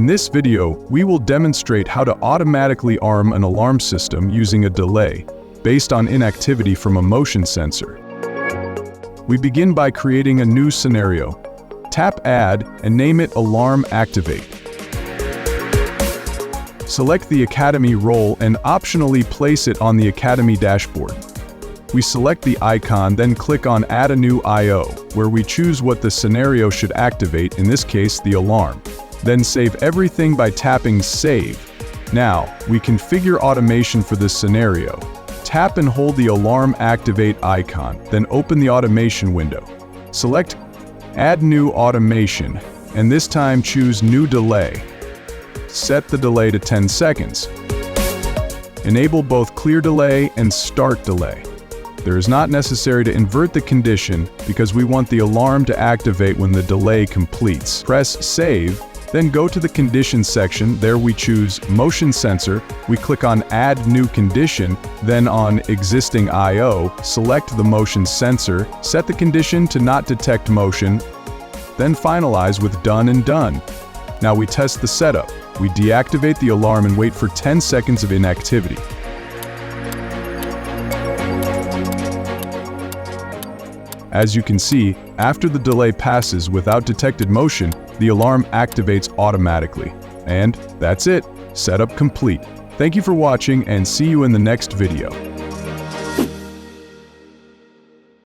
In this video, we will demonstrate how to automatically arm an alarm system using a delay based on inactivity from a motion sensor. We begin by creating a new scenario. Tap Add and name it Alarm Activate. Select the Academy role and optionally place it on the Academy dashboard. We select the icon, then click on Add a new I/O, where we choose what the scenario should activate, in this case the alarm. Then save everything by tapping Save. Now, we configure automation for this scenario. Tap and hold the Alarm Activate icon, then open the automation window. Select Add New Automation, and this time choose New Delay. Set the delay to 10 seconds. Enable both Clear Delay and Start Delay. There is not necessary to invert the condition because we want the alarm to activate when the delay completes. Press Save, then go to the Conditions section. There we choose Motion Sensor. We click on Add New Condition, then on Existing I/O, select the motion sensor, set the condition to Not Detect Motion, then finalize with Done and Done. Now we test the setup. We deactivate the alarm and wait for 10 seconds of inactivity. As you can see, after the delay passes without detected motion, the alarm activates automatically. And that's it. Setup complete. Thank you for watching and see you in the next video.